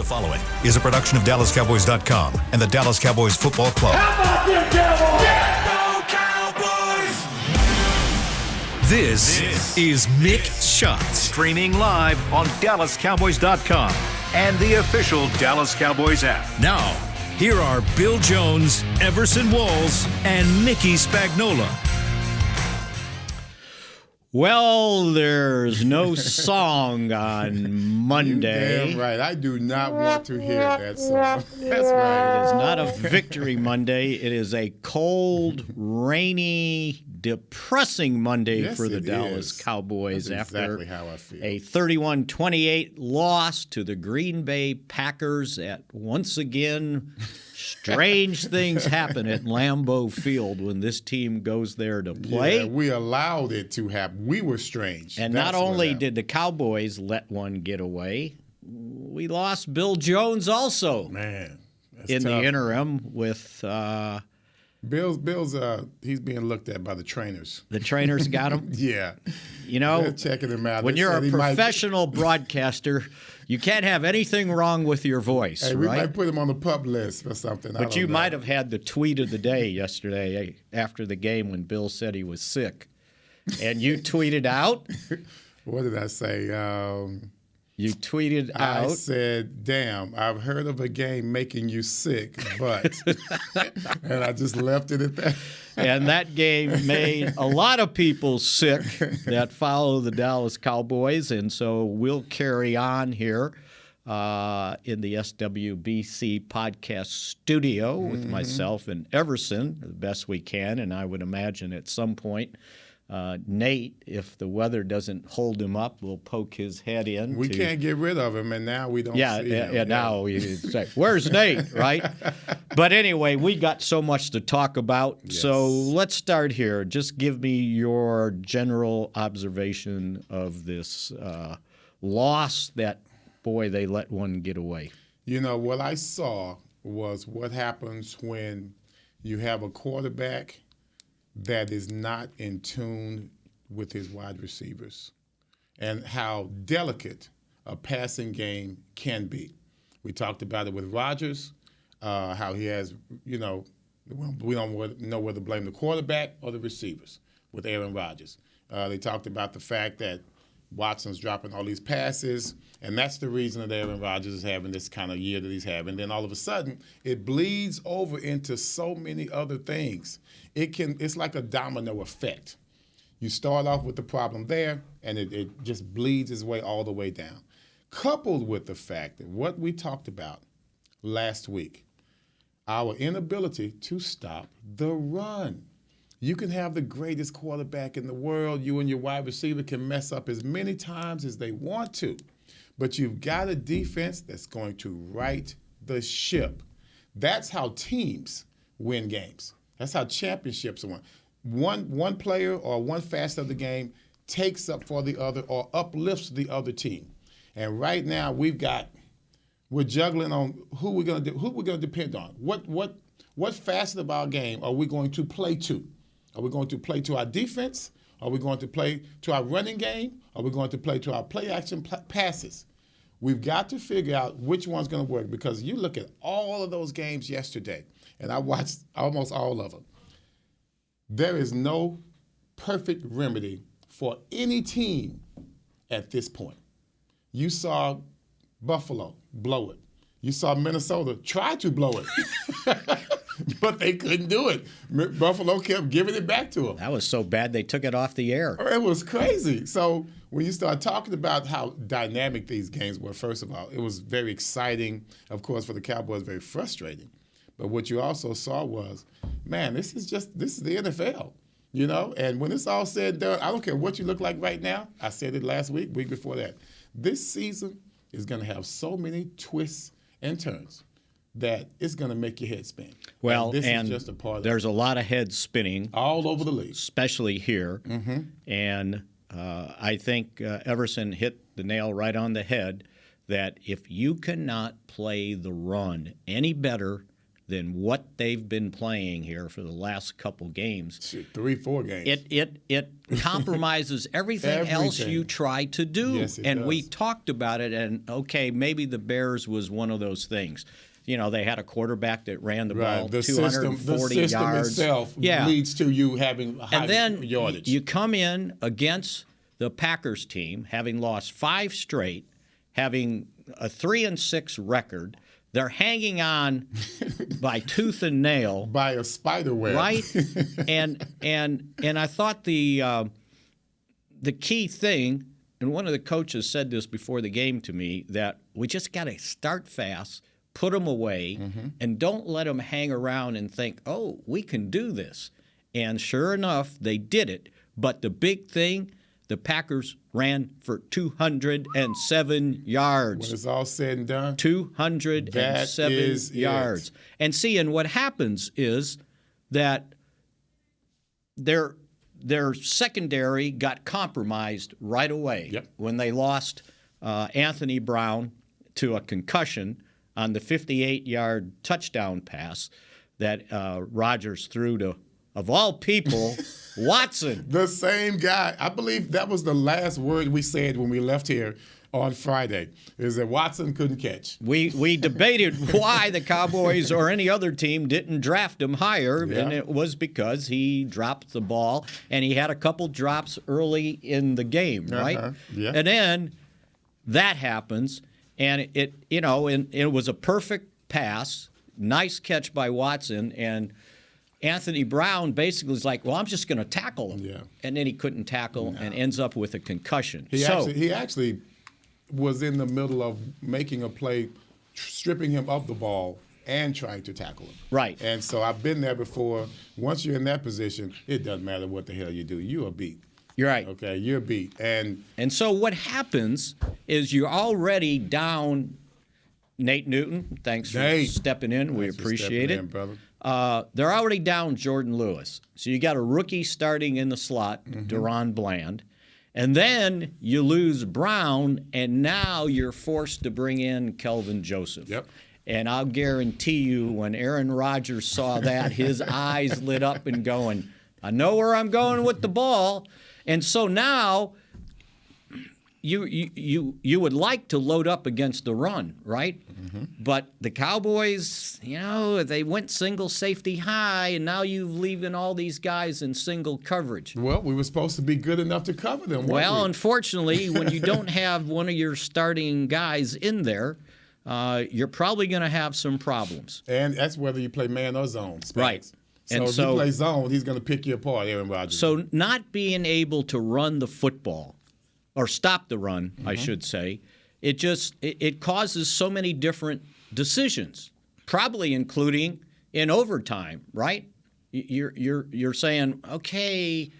The following is a production of DallasCowboys.com and the Dallas Cowboys Football Club. How about them Cowboys? Yeah, go Cowboys! This is Mick Shots, streaming live on DallasCowboys.com and the official Dallas Cowboys app. Now, here are Bill Jones, Everson Walls, and Mickey Spagnola. Well, there's no song on Monday. Damn right. I do not want to hear that song. That's right. It is not a victory Monday. It is a cold, rainy, depressing Monday for the Dallas Cowboys. That's after exactly how I feel. A 31-28 loss to the Green Bay Packers at, once again, strange things happen at Lambeau Field when this team goes there to play. Yeah, we allowed it to happen. We were strange. And not only did the Cowboys let one get away, we lost Bill Jones also. Man, in the interim with Bill's he's being looked at by the trainers. The trainers got him? Yeah. You know, they're checking him out. When you're a professional broadcaster, you can't have anything wrong with your voice, hey, we right? might put him on the pup list or something. But you might have had the tweet of the day yesterday after the game when Bill said he was sick. And you tweeted out? What did I say? You tweeted out. I said, damn, I've heard of a game making you sick, but. And I just left it at that. And that game made a lot of people sick that follow the Dallas Cowboys. And so we'll carry on here in the SWBC podcast studio with myself and Everson the best we can. And I would imagine at some point, Nate, if the weather doesn't hold him up, will poke his head in. We can't get rid of him, and now we don't see him. Yeah, now you say, where's Nate, right? But anyway, we got so much to talk about. Yes. So let's start here. Just give me your general observation of this loss that, boy, they let one get away. You know, what I saw was what happens when you have a quarterback that is not in tune with his wide receivers and how delicate a passing game can be. We talked about it with Rodgers, how he has, you know, we don't know whether to blame the quarterback or the receivers with Aaron Rodgers. They talked about the fact that Watson's dropping all these passes, and that's the reason that Aaron Rodgers is having this kind of year that he's having. Then all of a sudden, it bleeds over into so many other things. It's like a domino effect. You start off with the problem there, and it just bleeds its way all the way down. Coupled with the fact that what we talked about last week, our inability to stop the run. You can have the greatest quarterback in the world. You and your wide receiver can mess up as many times as they want to. But you've got a defense that's going to right the ship. That's how teams win games. That's how championships are won. One player or one facet of the game takes up for the other or uplifts the other team. And right now we're juggling on who we're going to depend on. What facet of our game are we going to play to? Are we going to play to our defense? Are we going to play to our running game? Are we going to play to our play-action passes? We've got to figure out which one's going to work because you look at all of those games yesterday, and I watched almost all of them. There is no perfect remedy for any team at this point. You saw Buffalo blow it. You saw Minnesota try to blow it. But they couldn't do it. Buffalo kept giving it back to them. That was so bad they took it off the air. It was crazy. So when you start talking about how dynamic these games were, first of all, it was very exciting. Of course, for the Cowboys, very frustrating. But what you also saw was, man, this is the NFL, you know? And when it's all said and done, I don't care what you look like right now. I said it last week before that. This season is going to have so many twists and turns that it's going to make your head spin. Well, and this and is just a part of there's a lot of heads spinning. All over the league. Especially here. Mm-hmm. And I think Everson hit the nail right on the head that if you cannot play the run any better than what they've been playing here for the last couple games. Shit, 3-4 games. It compromises everything else you try to do. Yes, it and does. we talked about it, and okay, maybe the Bears was one of those things. You know, they had a quarterback that ran the ball The 240 system yards. itself leads to you having high and then yardage. You come in against the Packers team, having lost 5 straight, having a 3-6 record. They're hanging on by tooth and nail, by a spider web, right? and I thought the key thing, and one of the coaches said this before the game to me, that we just got to start fast, put them away, and don't let them hang around and think, oh, we can do this. And sure enough, they did it. But the big thing, the Packers ran for 207 yards. When it's all said and done, 207 yards. It. And see, and what happens is that their secondary got compromised right away when they lost Anthony Brown to a concussion on the 58-yard touchdown pass that Rodgers threw to, of all people, Watson. The same guy. I believe that was the last word we said when we left here on Friday, is that Watson couldn't catch. We debated why the Cowboys or any other team didn't draft him higher, and it was because he dropped the ball, and he had a couple drops early in the game, right? Yeah. And then that happens, and it was a perfect pass, nice catch by Watson, and Anthony Brown basically was like, well, I'm just going to tackle him. Yeah. And then he couldn't tackle and ends up with a concussion. He actually was in the middle of making a play, stripping him of the ball and trying to tackle him. Right. And so I've been there before. Once you're in that position, it doesn't matter what the hell you do. You are beat. You're right. Okay, you're beat. And so what happens is you're already down Nate Newton. Thanks for stepping in. We appreciate it. Brother. They're already down Jordan Lewis. So you got a rookie starting in the slot, Deron Bland. And then you lose Brown, and now you're forced to bring in Kelvin Joseph. Yep. And I'll guarantee you when Aaron Rodgers saw that, his eyes lit up and going, I know where I'm going with the ball. And so now you would like to load up against the run, right? But the Cowboys, they went single safety high, and now you've leaving all these guys in single coverage. Well, we were supposed to be good enough to cover them. Well, unfortunately, when you don't have one of your starting guys in there, you're probably going to have some problems. And that's whether you play man or zone. Spags. Right. So and if you play zone, he's going to pick you apart, Aaron Rodgers. So not being able to run the football, or stop the run, I should say, it causes so many different decisions, probably including in overtime, right? You're saying, okay,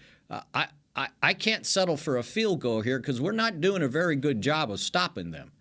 I can't settle for a field goal here because we're not doing a very good job of stopping them,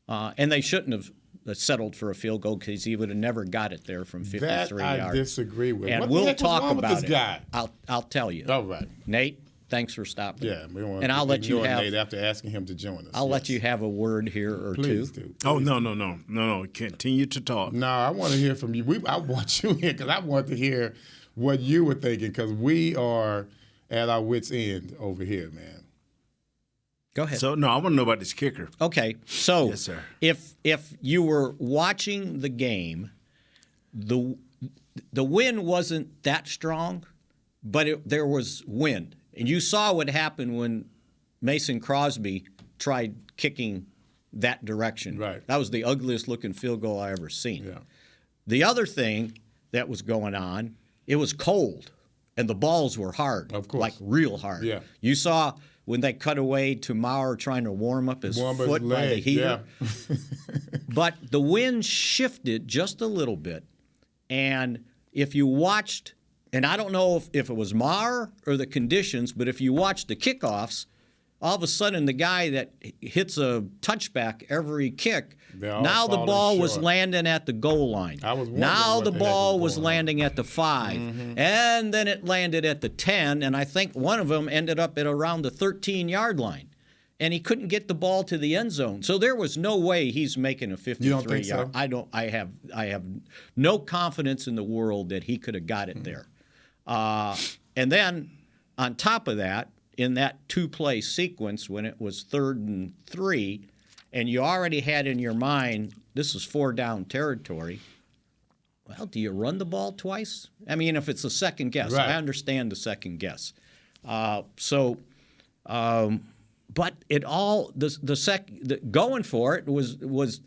and they shouldn't have settled for a field goal because he would have never got it there from 53 yards. I disagree with. And what we'll the heck talk was wrong about with this guy? I'll tell you. All right, Nate. Thanks for stopping. Yeah, we don't want and to I'll let you have Nate after asking him to join us. I'll let you have a word here or Please two. do. Oh, no. Continue to talk. No, I want to hear from you. I want you here because I want to hear what you were thinking because we are at our wits' end over here, man. Go ahead. So, no, I want to know about this kicker. Okay, so Yes, sir. if you were watching the game, the wind wasn't that strong, but there was wind. And you saw what happened when Mason Crosby tried kicking that direction. Right. That was the ugliest looking field goal I ever seen. Yeah. The other thing that was going on, it was cold, and the balls were hard. Of course. Like real hard. Yeah. You saw when they cut away to Maurer trying to warm up his foot by the heater. Yeah. But the wind shifted just a little bit, and if you watched, and I don't know if it was Maurer or the conditions, but if you watched the kickoffs, all of a sudden the guy that hits a touchback every kick, now the ball was landing at the goal line. Now the ball was landing at the 5, and then it landed at the 10, and I think one of them ended up at around the 13-yard line. and he couldn't get the ball to the end zone. So there was no way he's making a 53 You don't think yard. so? I have no confidence in the world that he could have got it there. And then on top of that, in that 2-play sequence when it was 3rd and 3, and you already had in your mind this is 4-down territory. Well, do you run the ball twice? I mean, if it's a second guess, Right. I understand the second guess. But it all going for it was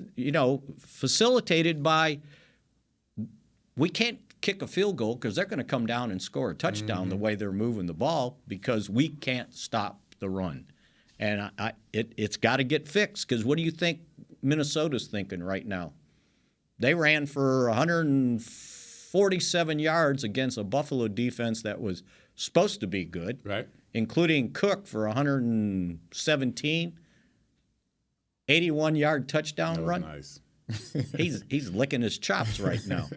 facilitated by we can't kick a field goal because they're going to come down and score a touchdown the way they're moving the ball because we can't stop the run, and it's got to get fixed because what do you think Minnesota's thinking right now? They ran for 147 yards against a Buffalo defense that was supposed to be good, Right. including Cook for 117, 81-yard touchdown run. Nice. He's licking his chops right now.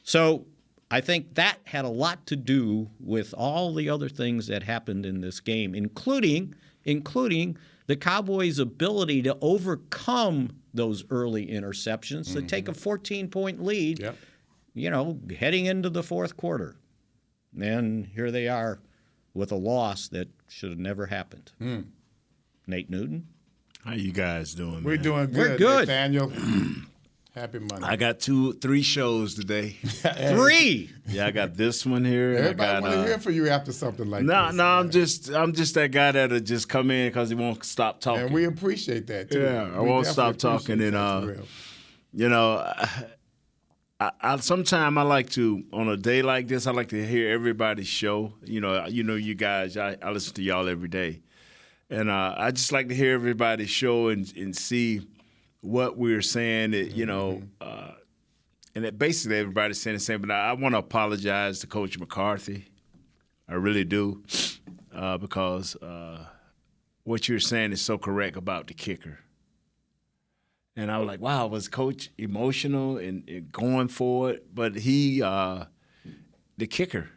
So I think that had a lot to do with all the other things that happened in this game, including the Cowboys' ability to overcome those early interceptions to take a 14-point lead, Yep. Heading into the fourth quarter. And here they are with a loss that should have never happened. Nate Newton? How you guys doing? We're man? doing good, We're good. Nathaniel. Happy Monday. I got 3 shows today. 3! Yeah, I got this one here. And Everybody I got, want to hear from you after something like No, this. no, I'm just that guy that'll just come in because he won't stop talking. And we appreciate that, too. Yeah, I We won't stop definitely talking. appreciate that, for real. I sometimes I like to, on a day like this, I like to hear everybody's show. You guys, I listen to y'all every day. And I just like to hear everybody's show and see what we're saying, and that basically everybody's saying the same. But I want to apologize to Coach McCarthy. I really do, because what you're saying is so correct about the kicker. And I was like, wow, was Coach emotional and going for it? But the kicker,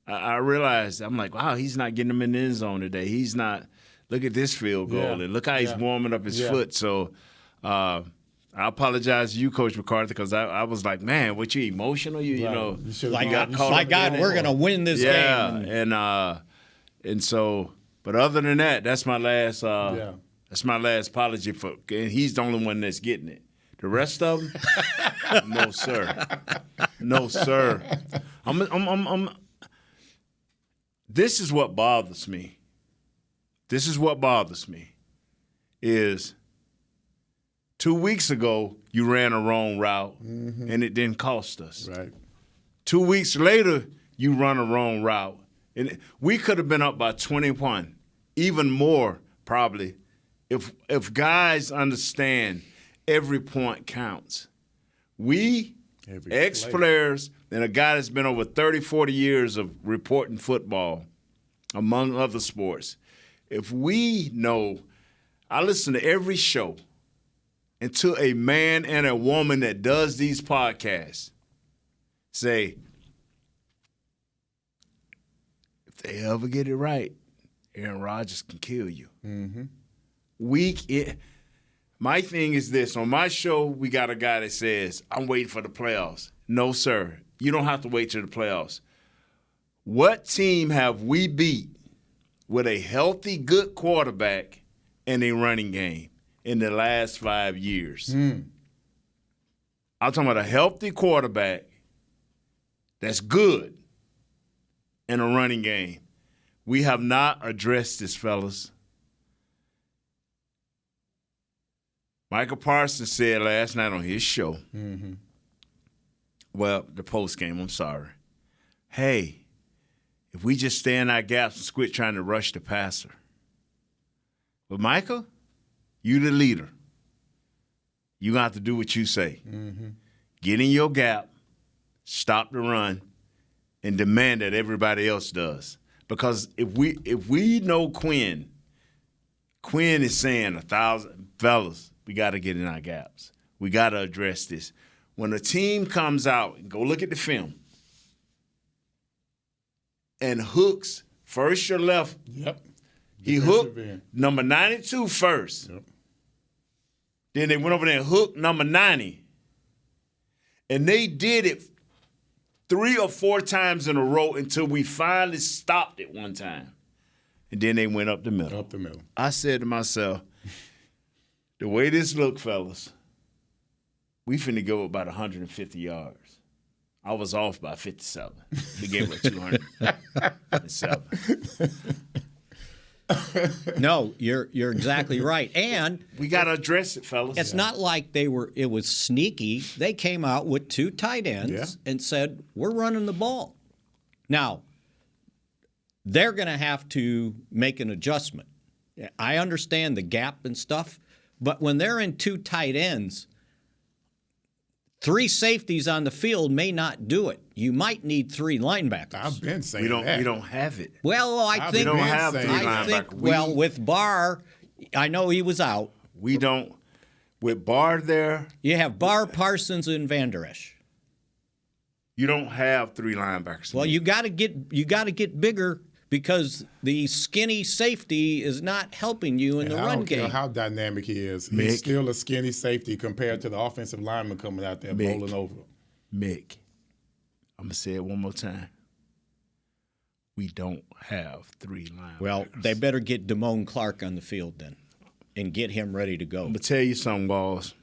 I realized, I'm like, wow, he's not getting him in the end zone today. He's not. Look at this field goal, and look how he's warming up his foot. So I apologize to you, Coach McCarthy, because I was like, man, what, you emotional? You got caught My up God, in we're it. going to win this game. And so, but other than that, that's my last. That's my last apology for. And he's the only one that's getting it. The rest of them, no sir, no sir. This is what bothers me. This is what bothers me. Is 2 weeks ago you ran a wrong route and it didn't cost us. Right. 2 weeks later you run a wrong route and we could have been up by 21, even more probably, if guys understand every point counts. We, ex-players, and a guy that's been over 30, 40 years of reporting football, among other sports, if we know, I listen to every show, and to a man and a woman that does these podcasts, say, if they ever get it right, Aaron Rodgers can kill you. Mm-hmm. My thing is this. On my show, we got a guy that says, I'm waiting for the playoffs. No, sir. You don't have to wait till the playoffs. What team have we beat with a healthy, good quarterback and a running game in the last 5 years? I'm talking about a healthy quarterback that's good and a running game. We have not addressed this, fellas. Michael Parsons said last night on his show, the post game, I'm sorry, hey, if we just stay in our gaps and quit trying to rush the passer. But Michael, you the leader. You got to do what you say. Get in your gap, stop the run, and demand that everybody else does. Because if we know Quinn is saying 1,000 fellas, we got to get in our gaps. We got to address this. When a team comes out and go look at the film and hooks first your left He hooked number 92 first. Yep. Then they went over there and hooked number 90. And they did it 3 or 4 times in a row until we finally stopped it one time. And then they went up the middle. Up the middle. I said to myself, the way this look, fellas, we finna go about 150 yards. I was off by 57. We gave it 207. No, you're exactly right. And we got to address it, fellas. it's not like it was sneaky. They came out with 2 tight ends and said, we're running the ball. Now, they're going to have to make an adjustment. I understand the gap and stuff, but when they're in 2 tight ends, 3 safeties on the field may not do it. You might need 3 linebackers. I've been saying we don't have it. Well, I think we don't have 3 linebackers. Well, with Barr, I know he was out. We don't. With Barr there, You have Barr, Parsons, and Van Der Esch. you don't have 3 linebackers. Well, you got to get bigger because the skinny safety is not helping you in the I run don't care game. how dynamic he is. Mick. He's still a skinny safety compared to the offensive lineman coming out there Mick. bowling over. Mick, I'm going to say it one more time. We don't have 3 linebackers. Well, they better get Damone Clark on the field then and get him ready to go. I'm going to tell you something, boss.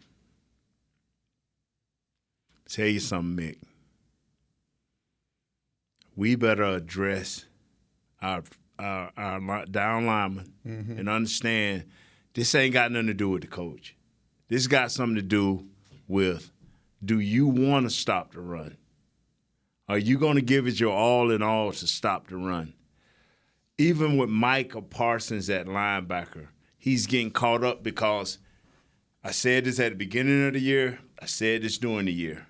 Tell you something, Mick. We better address our down linemen and understand this ain't got nothing to do with the coach. This got something to do with, do you want to stop the run? Are you going to give it your all in all to stop the run? Even with Mike or Parsons at linebacker, he's getting caught up because I said this at the beginning of the year. I said this during the year.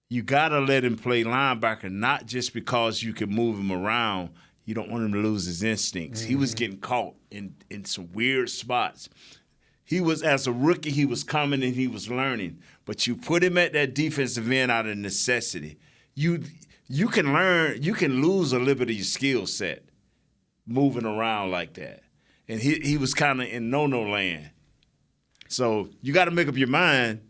You got to let him play linebacker, not just because you can move him around. You don't want him to lose his instincts. He was getting caught in some weird spots. He was, as a rookie, he was coming and he was learning. But you put him at that defensive end out of necessity. You can learn, you can lose a little bit of your skill set moving around like that. And he was kind of in no-no land. So you got to make up your mind,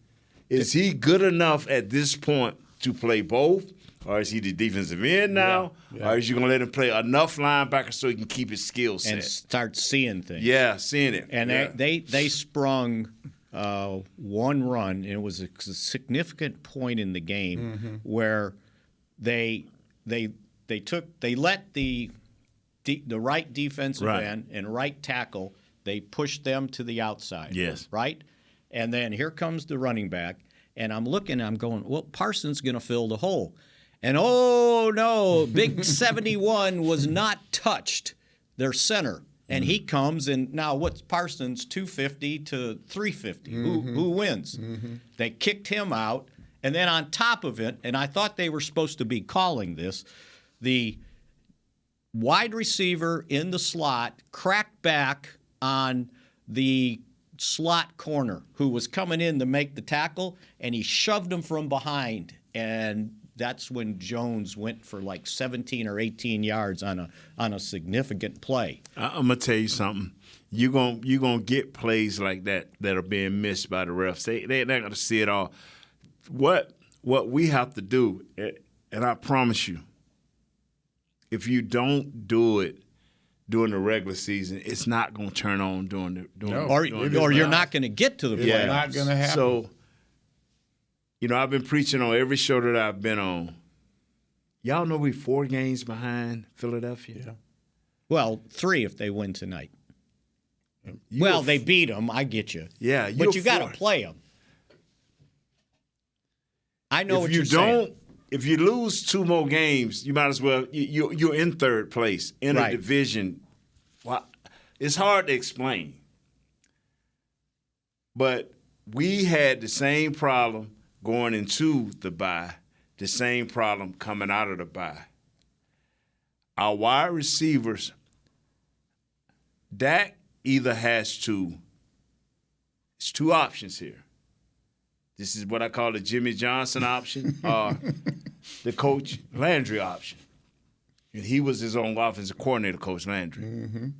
is he good enough at this point to play both? Or is he the defensive end now? Or is you going to let him play enough linebacker so he can keep his skill set? And start seeing things. Yeah, seeing it. And they sprung one run, and it was a significant point in the game where they let the right defensive end and right tackle, they pushed them to the outside. Yes. Right? And then here comes the running back, and I'm going, well, Parsons going to fill the hole. And oh no, Big 71 was not touched, their center. And he comes, and now what's Parsons, 250 to 350? Who wins? They kicked him out. And then on top of it, and I thought they were supposed to be calling this, the wide receiver in the slot cracked back on the slot corner who was coming in to make the tackle, and he shoved him from behind. And that's when Jones went for like 17 or 18 yards on a significant play. I'm gonna tell you something. You're gonna get plays like that are being missed by the refs. They're not gonna see it all. What we have to do, and I promise you, if you don't do it during the regular season, it's not gonna turn on during Or you're not going to get to the playoffs. It's not going to happen. So, I've been preaching on every show that I've been on. Y'all know we 4 games behind Philadelphia? Yeah. Well, 3 if they win tonight. Well, they beat them. I get you. Yeah. But you got to play them. I know what you're saying. If you lose 2 more games, you might as well. You're in 3rd place in a division. Well, it's hard to explain. But we had the same problem going into the bye, the same problem coming out of the bye. Our wide receivers, Dak either has to, it's 2 options here. This is what I call the Jimmy Johnson option or the Coach Landry option. And he was his own offensive coordinator, Coach Landry.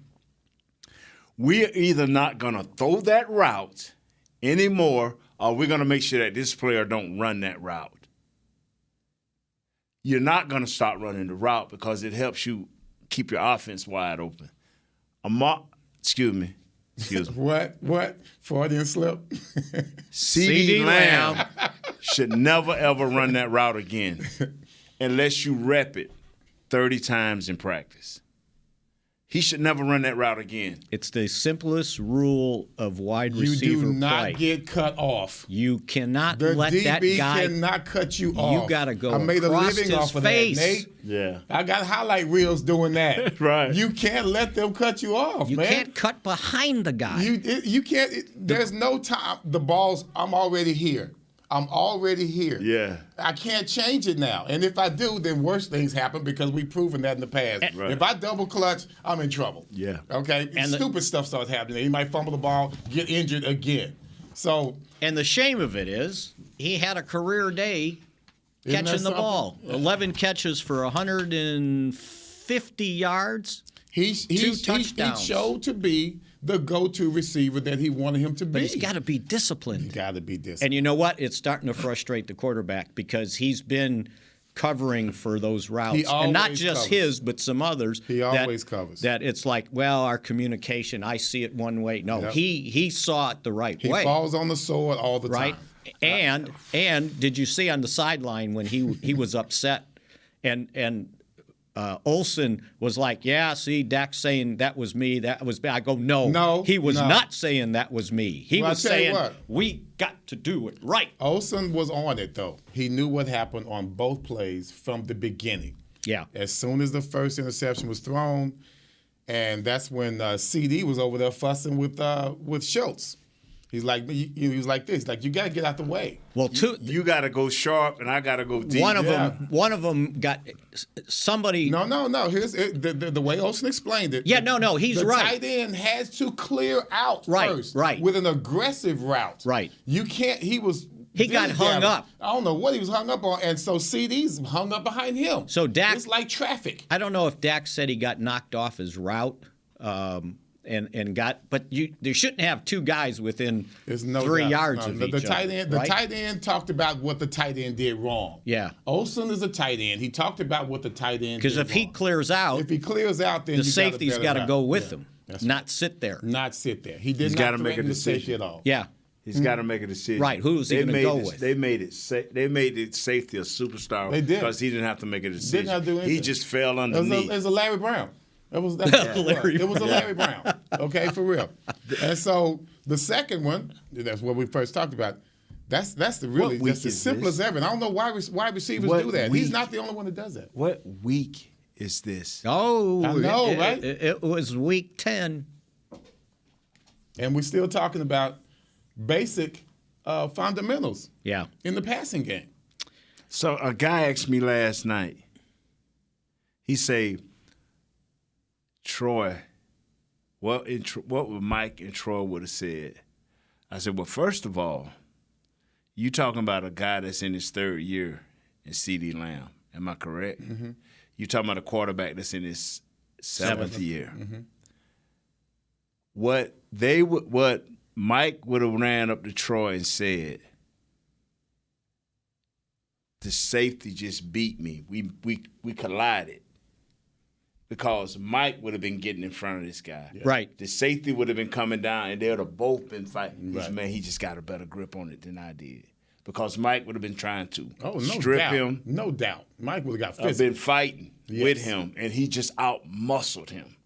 we're either not going to throw that route anymore, or we're going to make sure that this player don't run that route. You're not going to start running the route because it helps you keep your offense wide open. Excuse me. What? Freudian slip? CeeDee Lamb should never, ever run that route again unless you rep it 30 times in practice. He should never run that route again. It's the simplest rule of wide receiver play. You do not get cut off. You cannot The let DB that guy. cannot cut you off. You got to go I made a across living his off of face. that, Nate. Yeah. I got highlight reels doing that. Right. You can't let them cut you off, You man. can't cut behind the guy. You can't. There's no time. The ball's. I'm already here. Yeah. I can't change it now. And if I do, then worse things happen because we've proven that in the past. Right. If I double clutch, I'm in trouble. Yeah. Okay? And stupid stuff starts happening. He might fumble the ball, get injured again. So And the shame of it is he had a career day Isn't that catching the something? ball. 11 catches for 150 yards. he touchdowns. showed to be the go-to receiver that he wanted him to be. But he's got to be disciplined. He's got to be disciplined. And you know what? It's starting to frustrate the quarterback because he's been covering for those routes. And not always just covers. his, but some others. He always covers. That it's like, well, our communication, I see it one way. No, Yep. he saw it the right He way. falls on the sword all the Right? time. And did you see on the sideline when he was upset and Olsen was like, yeah, see, Dak's saying that was me, that was me. I go, no, he was not saying that was me. He Well, was I tell you saying what. we got to do it right. Olsen was on it, though. He knew what happened on both plays from the beginning. Yeah. As soon as the first interception was thrown, and that's when CD was over there fussing with Schultz. He was like this, like, you got to get out the way. Well, You got to go sharp, and I got to go deep. one of them got somebody. No. Here's the way Olsen explained it. Yeah, no, he's the right. Tight end has to clear out Right, first, right. with an aggressive route. Right. You can't. He got hung up. I don't know what he was hung up on, and so CD's hung up behind him. So Dak, it's like traffic. I don't know if Dak said he got knocked off his route. But there shouldn't have two guys within There's no 3 doubt. yards No, of the each tight other. end. right? The tight end talked about what the tight end did wrong. Yeah. Olsen is a tight end. He talked about what the tight end. Because did if he wrong. clears out, if he clears out, then the you safety's got to go with him, That's not sit there. Not sit there. He did He's not gotta make a threaten the safety decision. at all. Yeah. He's got to make a decision. Right, who's he gonna go with? They made it safety a superstar. They did. Because he didn't have to make a decision. Didn't have to do anything. He just fell It underneath. was a Larry Brown. That's what it was a Larry Brown. Okay, for real. And so the second one, that's what we first talked about. That's week that's the is simplest this? ever. And I don't know why receivers What do that. week? He's not the only one that does that. What week is this? Oh, I know, right? It was week 10. And we're still talking about basic fundamentals Yeah. in the passing game. So a guy asked me last night. He say, Troy, what would Mike and Troy would have said? I said, well, first of all, you talking about a guy that's in his third year in CeeDee Lamb. Am I correct? Mm-hmm. You talking about a quarterback that's in his seventh year. Mm-hmm. What Mike would have ran up to Troy and said, the safety just beat me. We collided. Because Mike would have been getting in front of this guy. Yeah. Right. The safety would have been coming down, and they would have both been fighting. Right. Man, he just got a better grip on it than I did. Because Mike would have been trying to No strip doubt. him. No doubt. Mike would have got I've physical. been fighting Yes. with him, and he just out-muscled him.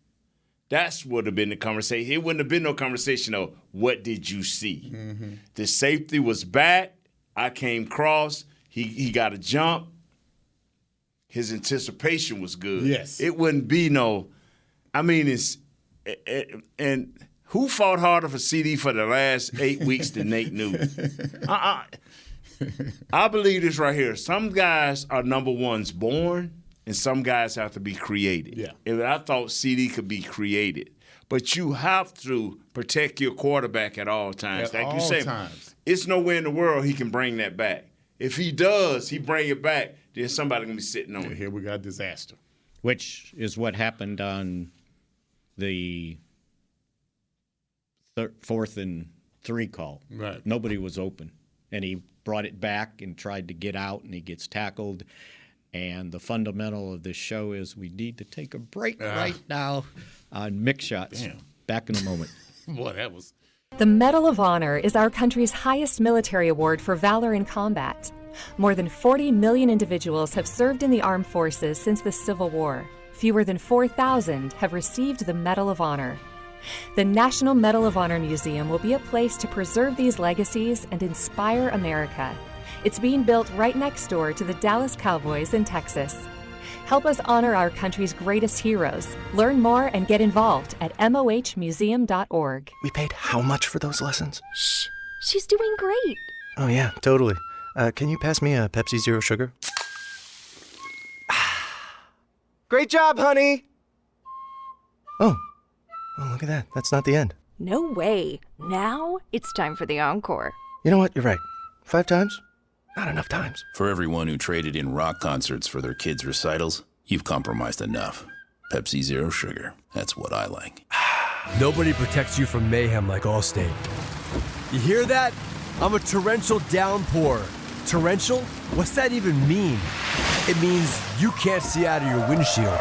That's would have been the conversation. It wouldn't have been no conversation of, what did you see? Mm-hmm. The safety was back. I came cross. He got a jump. His anticipation was good. Yes. It wouldn't be no, and who fought harder for CD for the last 8 weeks than Nate Newton? I believe this right here. Some guys are number ones born, and some guys have to be created. Yeah. And I thought CD could be created. But you have to protect your quarterback at all times. At all times. It's nowhere in the world he can bring that back. If he does, he bring it back, then somebody going to be sitting on it. Here we got disaster. Which is what happened on the 4th and 3 call. Right. Nobody was open. And he brought it back and tried to get out, and he gets tackled. And the fundamental of this show is we need to take a break right now on Mick Shots. Damn. Back in a moment. Boy, that was. The Medal of Honor is our country's highest military award for valor in combat. More than 40 million individuals have served in the armed forces since the Civil War. Fewer than 4,000 have received the Medal of Honor. The National Medal of Honor Museum will be a place to preserve these legacies and inspire America. It's being built right next door to the Dallas Cowboys in Texas. Help us honor our country's greatest heroes. Learn more and get involved at mohmuseum.org. We paid how much for those lessons? Shh, she's doing great. Oh, yeah, totally. Can you pass me a Pepsi Zero Sugar? Great job, honey! Oh, look at that. That's not the end. No way. Now it's time for the encore. You know what? You're right. 5 times? Not enough times. For everyone who traded in rock concerts for their kids' recitals, you've compromised enough. Pepsi Zero Sugar. That's what I like. Nobody protects you from mayhem like Allstate. You hear that? I'm a torrential downpour. Torrential? What's that even mean? It means you can't see out of your windshield.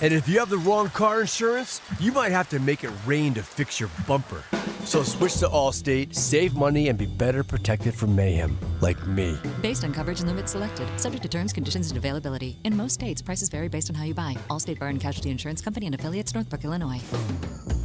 And if you have the wrong car insurance, you might have to make it rain to fix your bumper. So switch to Allstate, save money, and be better protected from mayhem, like me. Based on coverage and limits selected, subject to terms, conditions, and availability. In most states, prices vary based on how you buy. Allstate Bar and Casualty Insurance Company and affiliates, Northbrook, Illinois.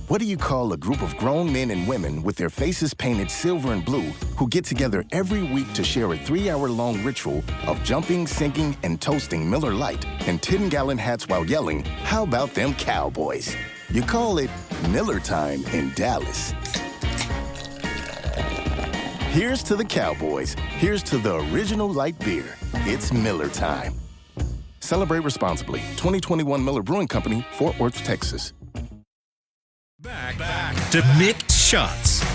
What do you call a group of grown men and women with their faces painted silver and blue who get together every week to share a 3-hour-long ritual of jumping, singing, and toasting Miller Lite in 10-gallon hats while yelling, "How about them Cowboys?" You call it Miller Time in Dallas. Here's to the Cowboys. Here's to the original light beer. It's Miller Time. Celebrate responsibly. 2021 Miller Brewing Company, Fort Worth, Texas. Back to Mick Shots.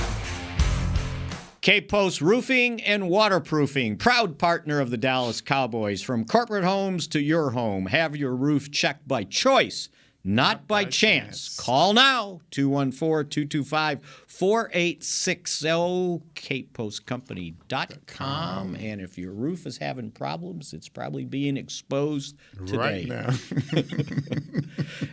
K-Post Roofing and Waterproofing, proud partner of the Dallas Cowboys. From corporate homes to your home, have your roof checked by choice, not by chance. Call now, 214-225-4860, kpostcompany.com. And if your roof is having problems, it's probably being exposed today. Right now.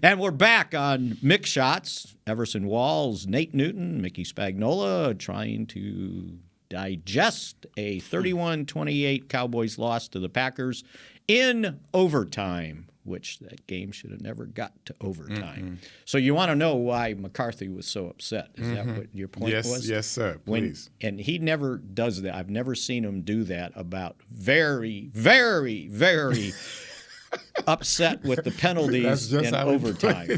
And we're back on Mick Shots. Everson Walls, Nate Newton, Mickey Spagnola trying to digest a 31-28 Cowboys loss to the Packers in overtime, which that game should have never got to overtime. So you want to know why McCarthy was so upset. Is that what your point was? Yes, sir. Please. And he never does that. I've never seen him do that about very, very, very upset with the penalties in overtime.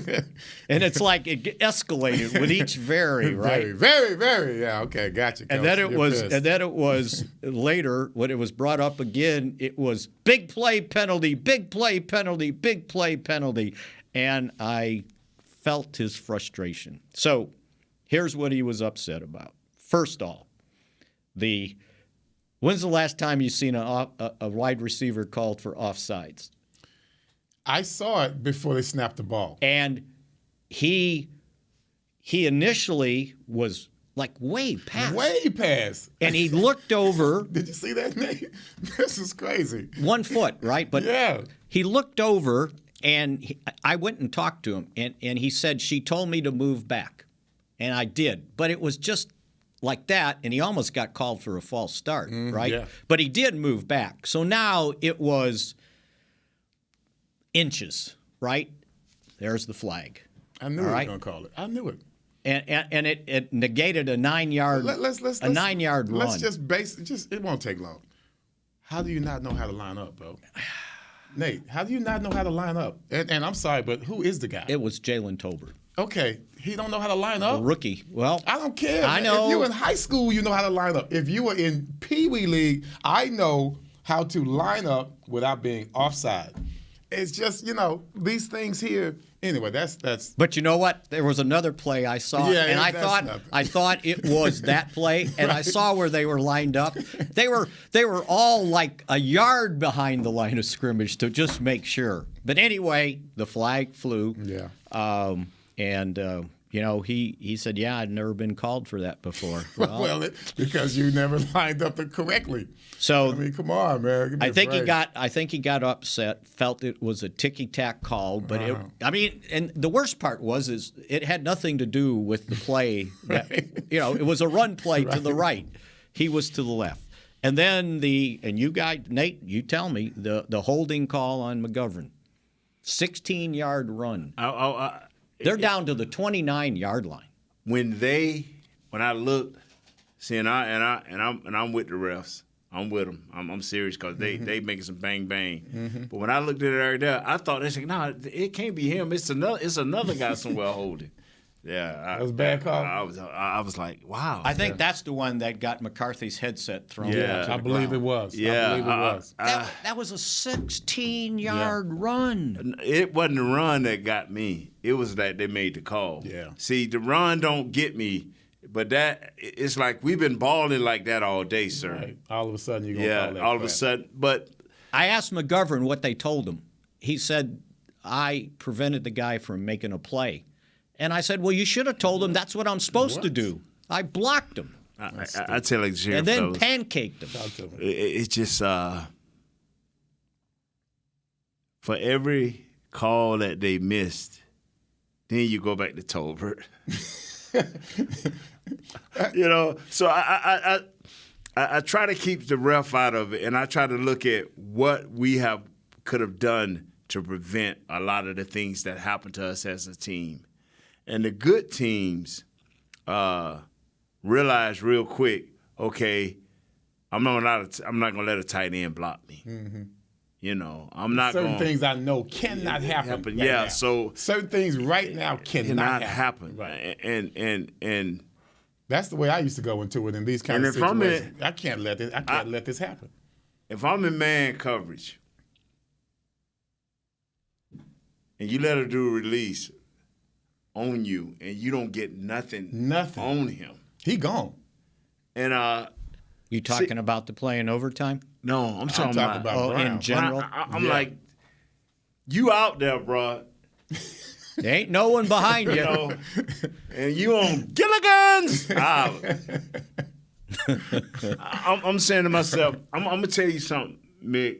And it's like it escalated with each very, right? Very, very, very. Yeah, okay, gotcha. And then it was later when it was brought up again, it was big play penalty, big play penalty, big play penalty. And I felt his frustration. So here's what he was upset about. First off, when's the last time you've seen a wide receiver called for offsides? I saw it before they snapped the ball. And he initially was like way past. Way past. And he looked over. Did you see that, Nate? This is crazy. 1 foot, right? But yeah. He looked over, and I went and talked to him, and he said, she told me to move back. And I did. But it was just like that, and he almost got called for a false start, right? Yeah. But he did move back. So now it was inches, right? There's the flag. I knew he was going to call it. I knew it. And it negated a 9-yard a 9-yard run. Let's just it won't take long. How do you not know how to line up, bro? Nate, how do you not know how to line up? And I'm sorry, but who is the guy? It was Jalen Tolbert. Okay, he don't know how to line up? The rookie. Well, I don't care. I know. If you were in high school, you know how to line up. If you were in Pee Wee League, I know how to line up without being offside. It's just, these things here. Anyway, that's. But you know what? There was another play I saw, and I thought it was that play, and I saw where they were lined up. They were all like a yard behind the line of scrimmage to just make sure. But anyway, the flag flew. Yeah. he said, yeah, I'd never been called for that before. Well, because you never lined up it correctly. So I mean, come on, man. I think he got upset, felt it was a ticky-tack call, but and the worst part is it had nothing to do with the play. That, it was a run play to the right. He was to the left. And then Nate, you tell me, the holding call on McGovern. 16-yard run. They're down to the 29-yard line. When I look, see, and I'm with the refs. I'm with them. I'm serious because they making some bang bang. Mm-hmm. But when I looked at it right there, I thought they said, no, it can't be him. It's another guy somewhere holding. Yeah, that was a bad call. I was like, wow. I think that's the one that got McCarthy's headset thrown. Yeah, I believe it was. Yeah, I believe it was. That was a 16-yard run. It wasn't the run that got me. It was that they made the call. Yeah. See, the run don't get me, but it's like we've been balling like that all day, sir. Right. All of a sudden you're gonna call that. All of a sudden. But I asked McGovern what they told him. He said, I prevented the guy from making a play. And I said, well, you should have told him that's what I'm supposed to do. I blocked him. I tell you, and then pancaked him. It's just for every call that they missed, then you go back to Tolbert. So I try to keep the ref out of it, and I try to look at what we could have done to prevent a lot of the things that happened to us as a team. And the good teams realize real quick, okay, I'm not gonna let a tight end block me. Mm-hmm. I'm not certain things I know cannot happen. Right now. So certain things right now cannot happen. Right. And that's the way I used to go into it in these kind of situations. I can't let this happen. If I'm in man coverage and you let her do a release on you, and you don't get nothing on him. He gone. And you talking about the play in overtime? No, I'm talking about Brown. In general. I'm like, you out there, bro. There ain't no one behind you. And you on Gilligan's. I'm saying to myself, I'm gonna tell you something, Mick.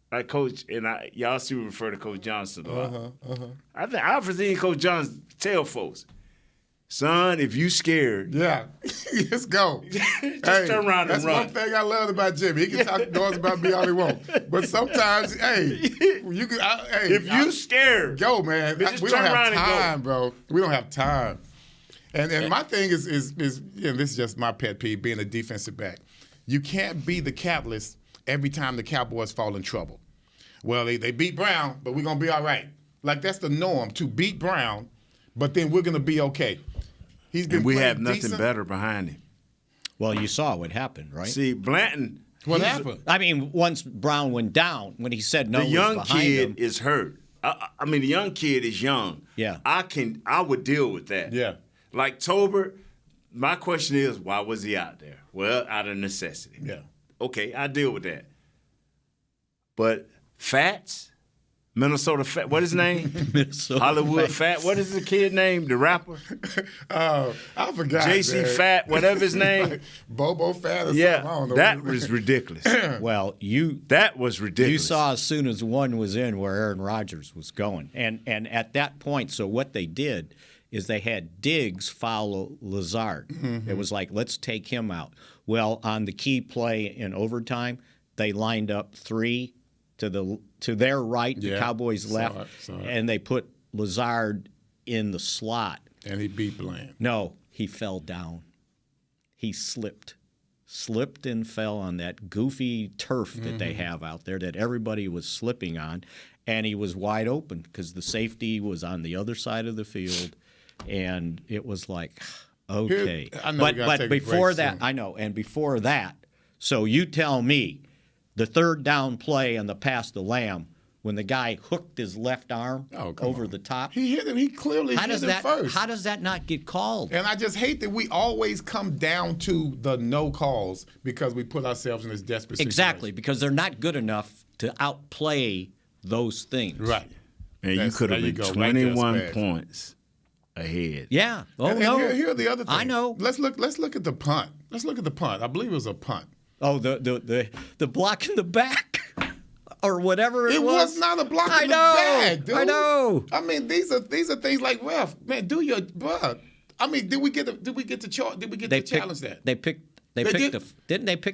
Like Coach, and y'all see me refer to Coach Johnson a lot. I've seen Coach Johnson tell folks, son, if you scared. Yeah, let's go. Just turn around and run. That's one thing I love about Jimmy. He can talk noise about me all he wants. But sometimes, if you scared. Go, man. We don't have time, bro. We don't have time. And my thing is this is just my pet peeve, being a defensive back. You can't be the catalyst every time the Cowboys fall in trouble. Well, they beat Brown, but we're going to be all right. Like, that's the norm, to beat Brown, but then we're going to be okay. We have nothing better behind him. Well, you saw what happened, right? See, Blanton. What happened? I mean, once Brown went down, when he said no, the young kid is hurt. I mean, the young kid is young. Yeah. I would deal with that. Yeah. Like Tolbert, my question is, why was he out there? Well, out of necessity. Yeah. Okay, I deal with that. But Fats, Minnesota Fat, what is his name? Minnesota Hollywood Fat. What is the kid name? The rapper? I forgot. JC Fat, whatever his name. Bobo Fat or something. I don't know. That was ridiculous. Well, that was ridiculous. You saw as soon as one was in where Aaron Rodgers was going. And at that point, so what they did is they had Diggs follow Lazard. Mm-hmm. It was like, let's take him out. Well, on the key play in overtime, they lined up three to their right, the Cowboys left, and they put Lazard in the slot. And he beat Bland. No, he fell down. He slipped and fell on that goofy turf that they have out there that everybody was slipping on, and he was wide open because the safety was on the other side of the field, and it was like, okay. But before that, I know, and before that, so you tell me, the third down play on the pass to Lamb, when the guy hooked his left arm over the top. He hit him. He clearly hit him first. How does that not get called? And I just hate that we always come down to the no calls because we put ourselves in this desperate situation. Exactly, because they're not good enough to outplay those things. Right. And you could have been 21 points ahead. Yeah. Oh, and no. Here are the other things. I know. Let's look at the punt. Let's look at the punt. I believe it was a punt. Oh, the block in the back or whatever it was. It was not a block in the back, dude. I know. I mean, these are things like, ref, man, do your bruh. I mean, did we get to challenge that? Didn't they pick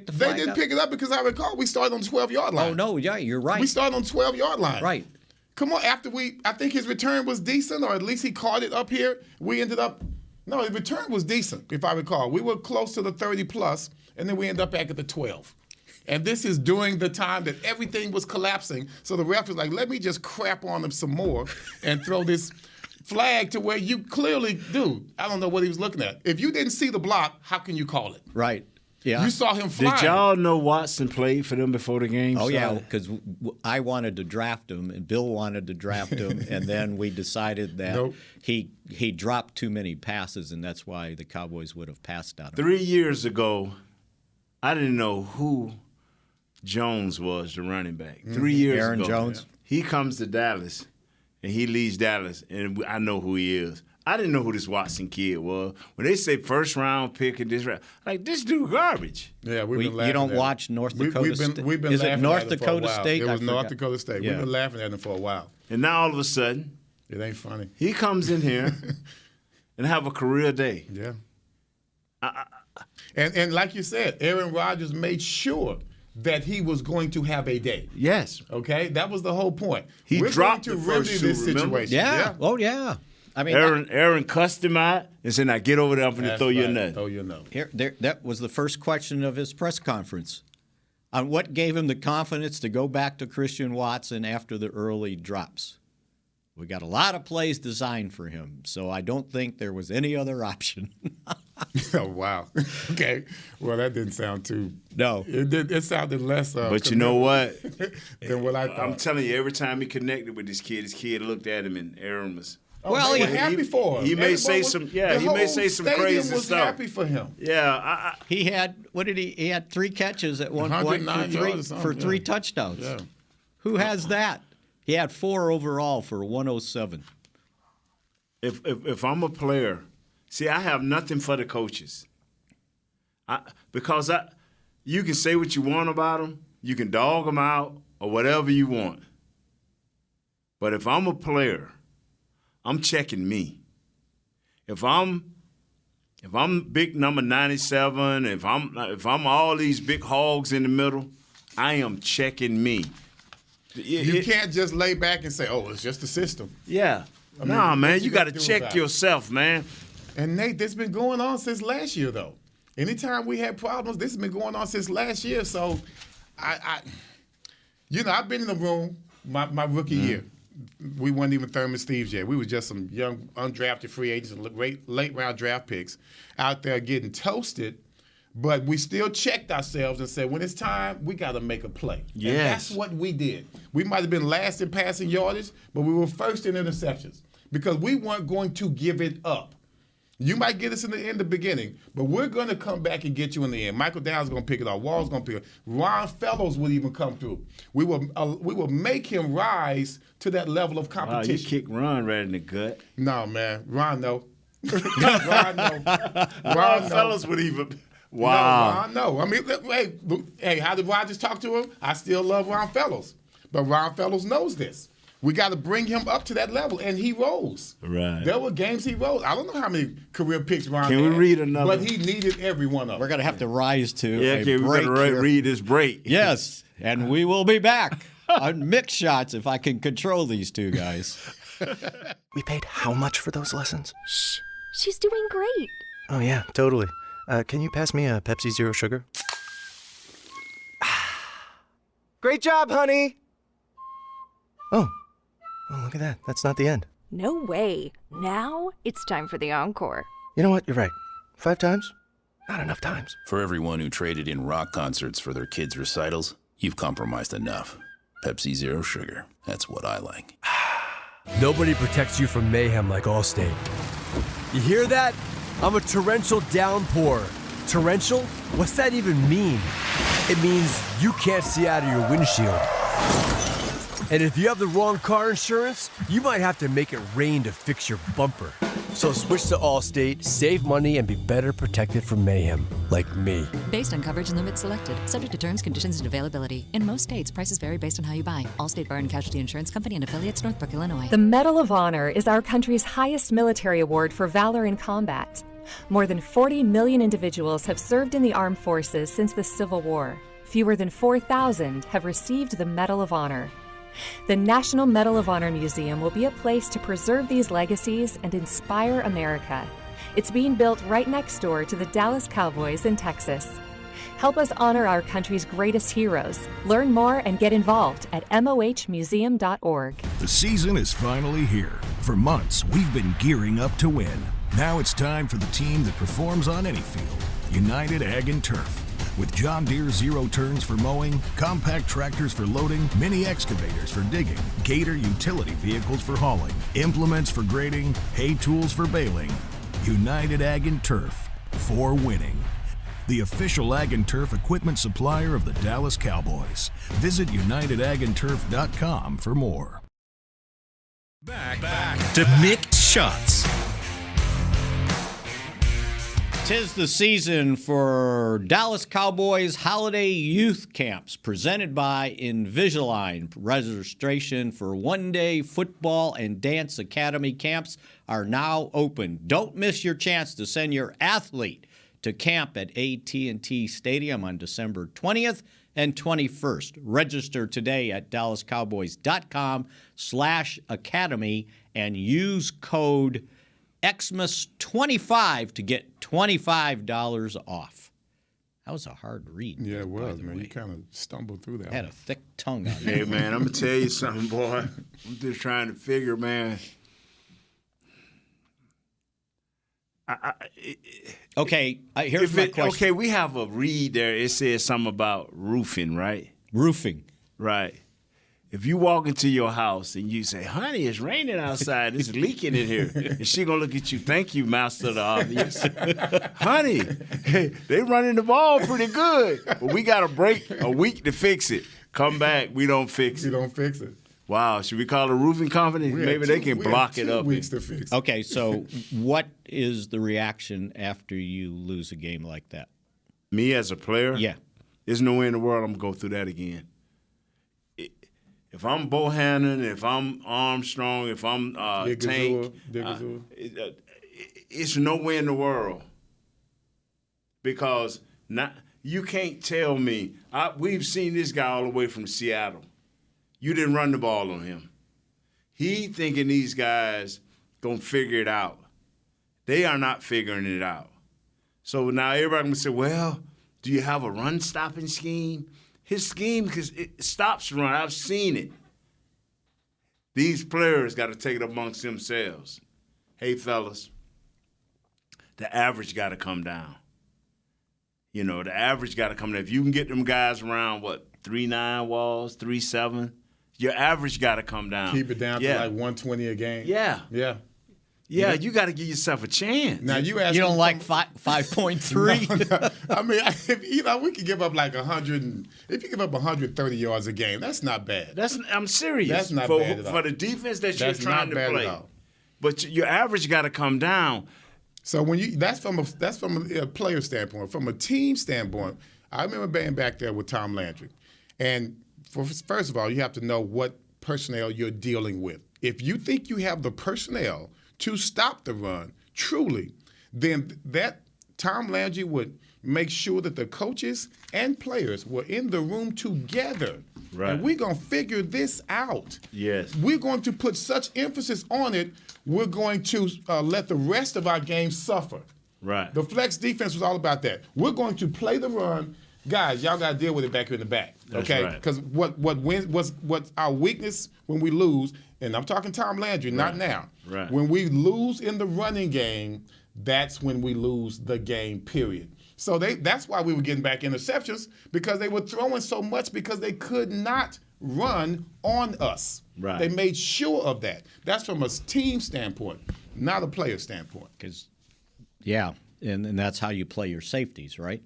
the flag They didn't up? pick it up because I recall we started on the 12-yard line. Oh, no, yeah, you're right. We started on the 12-yard line. Right. Come on, I think his return was decent, or at least he caught it up here. We ended up, no, his return was decent, if I recall. We were close to the 30-plus, and then we ended up back at the 12. And this is during the time that everything was collapsing. So the ref was like, let me just crap on him some more and throw this flag to where you clearly, dude, I don't know what he was looking at. If you didn't see the block, how can you call it? Right. Yeah. You saw him flying. Did y'all know Watson played for them before the game started? Yeah, because I wanted to draft him and Bill wanted to draft him, and then we decided that he dropped too many passes, and that's why the Cowboys would have passed on him. 3 years ago, I didn't know who Jones was, the running back. 3 years Aaron ago. Jones. He comes to Dallas, and he leaves Dallas, and I know who he is. I didn't know who this Watson kid was. When they say first-round pick and this dude garbage. Yeah, we've been laughing. You don't at watch North Dakota State? We've been Is laughing it North at him Dakota for a while. State? It I was North forgot. Dakota State. Yeah. We've been laughing at him for a while. And now all of a sudden, it ain't funny. He comes in here and have a career day. Yeah. And like you said, Aaron Rodgers made sure that he was going to have a day. Yes. Okay? That was the whole point. We're dropped the to first remedy two, this remember? situation. Yeah. Oh, yeah. I mean, Aaron cussed him out and said, now get over there, I'm going to throw you a nut. Throw you a nut. That was the first question of his press conference on what gave him the confidence to go back to Christian Watson after the early drops. We got a lot of plays designed for him, so I don't think there was any other option. Oh, wow. Okay. Well, that didn't sound too. No. It sounded less. But you know what? Than what I thought. I'm telling you, every time he connected with this kid looked at him, and Aaron was. Well, he was happy for him. He may say some. Yeah, he may say some crazy stuff. Was happy for him. Yeah. He had He had 3 catches at one point for three touchdowns. Yeah. Who has that? He had 4 overall for 107. If I'm a player, see, I have nothing for the coaches. Because you can say what you want about them, you can dog them out, or whatever you want. But if I'm a player, I'm checking me. If I'm big number 97, if I'm all these big hogs in the middle, I am checking me. You can't just lay back and say, "Oh, it's just the system." Yeah. Nah, man, you got to check yourself, man. And Nate, this has been going on since last year, though. Anytime we had problems, this has been going on since last year. So, I've been in the room my rookie year. We weren't even Thurman Steves yet. We were just some young, undrafted free agents and late round draft picks out there getting toasted. But we still checked ourselves and said, when it's time, we got to make a play. Yes. And that's what we did. We might have been last in passing yardage, but we were first in interceptions because we weren't going to give it up. You might get us in the beginning, but we're going to come back and get you in the end. Michael Downs is going to pick it up. Wall's going to pick it up. Ron Fellows would even come through. We will make him rise to that level of competition. Wow, you kick Ron right in the gut. No, man. Ron, no. Ron, no. Ron Fellows would even... Wow. No. I mean, hey, how did Rodgers talk to him? I still love Ron Fellows. But Ron Fellows knows this. We got to bring him up to that level, and he rose. Right. There were games he rose. I don't know how many career picks Ron had. Can we read another? But he needed every one of them. We're going to have to rise to a break we're going to read this break. Yes, and we will be back on Mix Shots if I can control these two guys. We paid how much for those lessons? Shh, she's doing great. Oh, yeah, totally. Can you pass me a Pepsi Zero Sugar? Great job, honey! Oh, look at that. That's not the end. No way. Now it's time for the encore. You know what? You're right. 5 times? Not enough times. For everyone who traded in rock concerts for their kids' recitals, you've compromised enough. Pepsi Zero Sugar. That's what I like. Nobody protects you from mayhem like Allstate. You hear that? I'm a torrential downpour. Torrential? What's that even mean? It means you can't see out of your windshield. And if you have the wrong car insurance, you might have to make it rain to fix your bumper. So switch to Allstate, save money, and be better protected from mayhem, like me. Based on coverage and limits selected, subject to terms, conditions, and availability. In most states, prices vary based on how you buy. Allstate Bar and Casualty Insurance Company and affiliates, Northbrook, Illinois. The Medal of Honor is our country's highest military award for valor in combat. More than 40 million individuals have served in the armed forces since the Civil War. Fewer than 4,000 have received the Medal of Honor. The National Medal of Honor Museum will be a place to preserve these legacies and inspire America. It's being built right next door to the Dallas Cowboys in Texas. Help us honor our country's greatest heroes. Learn more and get involved at mohmuseum.org. The season is finally here. For months, we've been gearing up to win. Now it's time for the team that performs on any field, United Ag and Turf. With John Deere zero turns for mowing, compact tractors for loading, mini excavators for digging, Gator utility vehicles for hauling, implements for grading, hay tools for baling. United Ag and Turf, for winning. The official Ag and Turf equipment supplier of the Dallas Cowboys. Visit UnitedAgAndTurf.com for more. Back to Mick Shots. 'Tis the season for Dallas Cowboys holiday youth camps presented by Invisalign. Registration for one-day football and dance academy camps are now open. Don't miss your chance to send your athlete to camp at AT&T Stadium on December 20th and 21st. Register today at DallasCowboys.com/academy and use code Xmas25 to get $25 off. That was a hard read. Yeah, it was, man. You kind of stumbled through that. Had a thick tongue on it. Hey, man, I'm going to tell you something, boy. I'm just trying to figure, man. Here's my question. Okay, we have a read there. It says something about roofing, right? Roofing. Right. If you walk into your house and you say, honey, it's raining outside, it's leaking in here, and she going to look at you, thank you, master of the obvious. Honey, they running the ball pretty good, but we got a break a week to fix it. Come back, we don't fix it. We don't fix it. Wow, should we call a roofing company? Maybe they can block it up. 2 weeks to fix it. Okay, so what is the reaction after you lose a game like that? Me as a player? Yeah. There's no way in the world I'm going to go through that again. If I'm Bohannon, if I'm Armstrong, if I'm Tank, it's no way in the world. Because you can't tell me. We've seen this guy all the way from Seattle. You didn't run the ball on him. He thinking these guys going to figure it out. They are not figuring it out. So now everybody going to say, well, do you have a run-stopping scheme? His scheme, because it stops run. I've seen it. These players got to take it amongst themselves. Hey, fellas, the average got to come down. You know, the average got to come down. If you can get them guys around, 3.9 walls, 3.7, your average got to come down. Keep it down to like 120 a game. Yeah. Yeah. Yeah, you got to give yourself a chance. Now you don't like 5.3? No. I mean, we could give up like 100. If you give up 130 yards a game, that's not bad. I'm serious. That's not bad at all. For the defense that you're trying to play. At all. But your average got to come down. So that's from a player standpoint. From a team standpoint, I remember being back there with Tom Landry, and first of all, you have to know what personnel you're dealing with. If you think you have the personnel to stop the run, truly, then that Tom Landry would make sure that the coaches and players were in the room together. Right. And we're going to figure this out. Yes. We're going to put such emphasis on it, we're going to let the rest of our game suffer. Right. The flex defense was all about that. We're going to play the run. Guys, y'all got to deal with it back here in the back. That's okay? right. Because what's our weakness when we lose, and I'm talking Tom Landry, not now. Right. When we lose in the running game, that's when we lose the game, period. So that's why we were getting back interceptions, because they were throwing so much because they could not run on us. Right. They made sure of that. That's from a team standpoint, not a player standpoint. And that's how you play your safeties, right?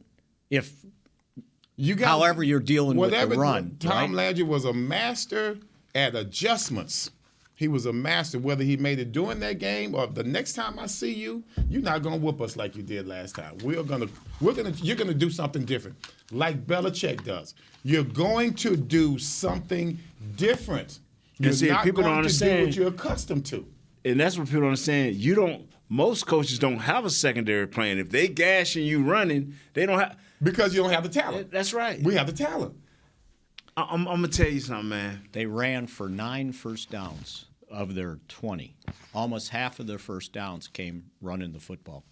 However you're dealing with the run. Tom Landry was a master at adjustments. He was a master. Whether he made it during that game or the next time I see you, you're not gonna whoop us like you did last time. You're gonna do something different, like Belichick does. You're going to do something different. You're not people don't going to do understand what you're accustomed to. And that's what people don't understand. Most coaches don't have a secondary plan. If they gashing you running, they don't have. Because you don't have the talent. That's right. We have the talent. I'm going to tell you something, man. They ran for 9 first downs of their 20. Almost half of their first downs came running the football.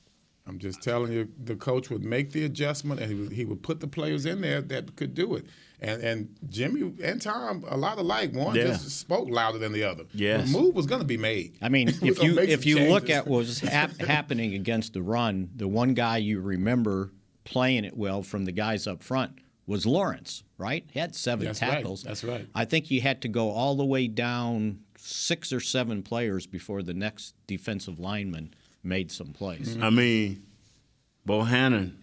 I'm just telling you, the coach would make the adjustment, and he would put the players in there that could do it. And Jimmy and Tom, a lot alike. One just spoke louder than the other. Yes. The move was going to be made. I mean, if you look at what was happening against the run, the one guy you remember playing it well from the guys up front was Lawrence, right? He had 7 tackles. Right. That's right. I think you had to go all the way down 6 or 7 players before the next defensive lineman made some plays. I mean, Bohannon.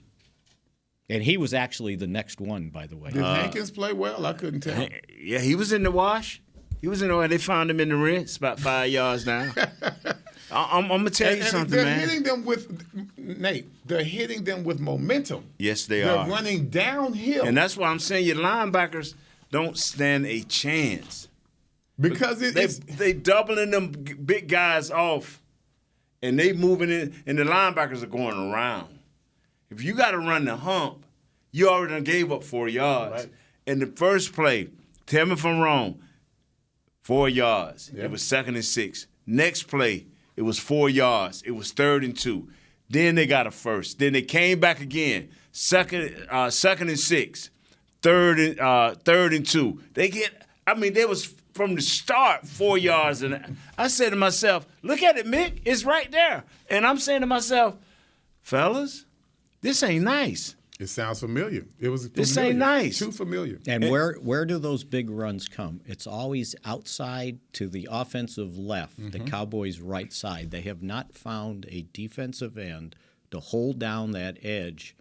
And he was actually the next one, by the way. Did Hankins play well? I couldn't tell. Yeah, he was in the wash. They found him in the rinse about 5 yards down. I'm going to tell you something, they're man. hitting them with, Nate, they're hitting them with momentum. Yes, they're They're running downhill. And that's why I'm saying your linebackers don't stand a chance. Because they doubling them big guys off, and they moving in, and the linebackers are going around. If you got to run the hump, you already done gave up 4 yards. Right. In the first play, tell me if I'm wrong, 4 yards. Yep. It was 2nd and 6. Next play, it was 4 yards. It was 3rd and 2. Then they got a first. Then they came back again. Second and 6. Third and 2. They was from the start 4 yards. And I said to myself, look at it, Mick. It's right there. And I'm saying to myself, fellas, this ain't nice. It sounds familiar. It was familiar. This ain't nice. Too familiar. And where do those big runs come? It's always outside to the offensive left, the Cowboys' right side. They have not found a defensive end to hold down that edge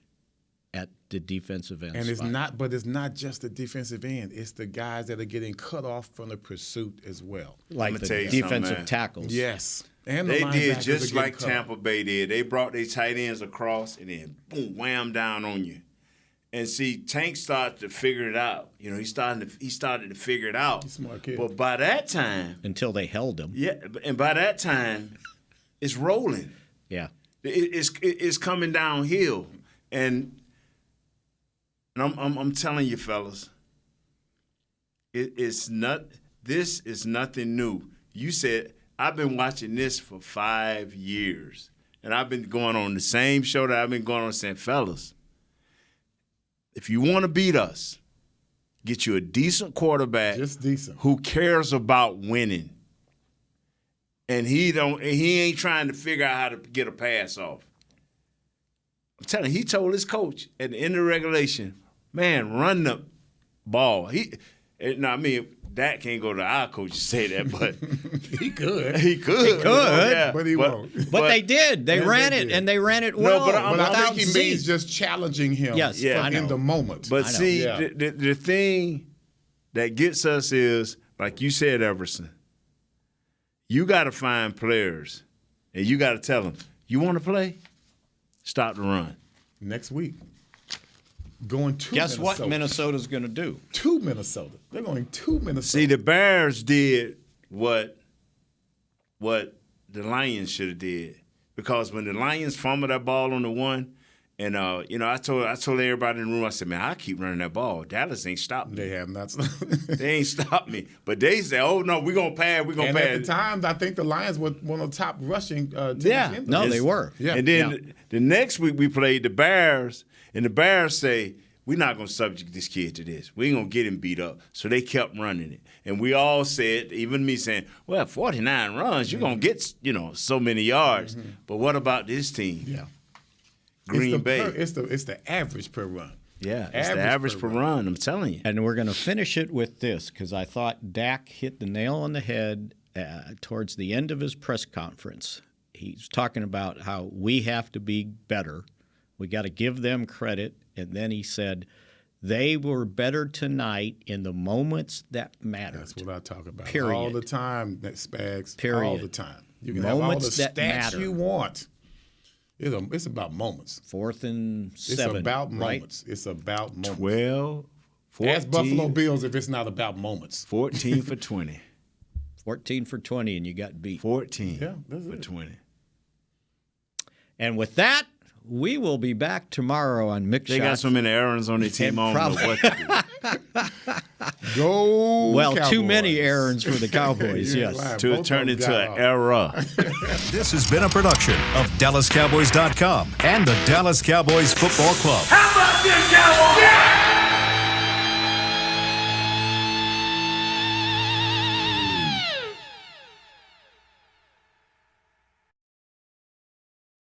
at the defensive end. And spot. it's not just the defensive end. It's the guys that are getting cut off from the pursuit as well. Like the defensive tackles. Yes. And they did just like Tampa Bay did. They brought their tight ends across and then boom, wham down on you. And see, Tank started to figure it out. He started to figure it out. He's a smart kid. But by that time, until they held him. Yeah, and by that time, it's rolling. Yeah. It's coming downhill. And I'm telling you, fellas, this is nothing new. You said I've been watching this for 5 years, and I've been going on the same show that I've been going on saying, fellas, if you want to beat us, get you a decent quarterback, just decent, who cares about winning, and he ain't trying to figure out how to get a pass off. I'm telling you, he told his coach at the end of regulation, man, run the ball. Dak can't go to our coach and say that, but he could. He could. Yeah, but he won't. But they did. They ran it, and they ran it well. But I think he means just challenging him in the moment. But see, the thing that gets us is, like you said, Everson, you got to find players, and you got to tell them, you want to play? Stop the run. Next week. Going to Guess Minnesota. what Minnesota's going to do? To Minnesota. They're going to Minnesota. See, the Bears did what the Lions should have did. Because when the Lions fumbled that ball on the one, and I told everybody in the room, I said, man, I keep running that ball. Dallas ain't stopped me. They have not. They ain't stopped me. But they said, oh, no, we're going to pass. We're going to pass. At the time, I think the Lions were one of the top rushing teams. Yeah. No, they were. Yeah. And then the next week we played the Bears, and the Bears say, we're not going to subject this kid to this. We ain't going to get him beat up. So they kept running it. And we all said, even me saying, well, 49 runs, you're going to get, so many yards. Mm-hmm. But what about this team? Yeah. Green Bay. It's the average per run. Yeah, it's the average per run, I'm telling you. And we're going to finish it with this, because I thought Dak hit the nail on the head towards the end of his press conference. He's talking about how we have to be better. We got to give them credit. And then he said, They were better tonight in the moments that mattered. That's what I talk about. Period. All the time, Spags. Period. All the time. You can Moments have all that the stats matter. you want. It's about moments. 4th and 7. It's about right? moments. It's about moments. 12, 14. Ask Buffalo Bills if it's not about moments. 14 for 20. 14 for 20, and you got beat. 14 that's for it. 20. And with that, we will be back tomorrow on Mick They got Shots. so many errands on their team. I don't know what to do. Go Well, Cowboys. too many errands for the Cowboys, You yes. ain't lying. To Both turn of them into got an off. era. This has been a production of DallasCowboys.com and the Dallas Cowboys Football Club. How about this,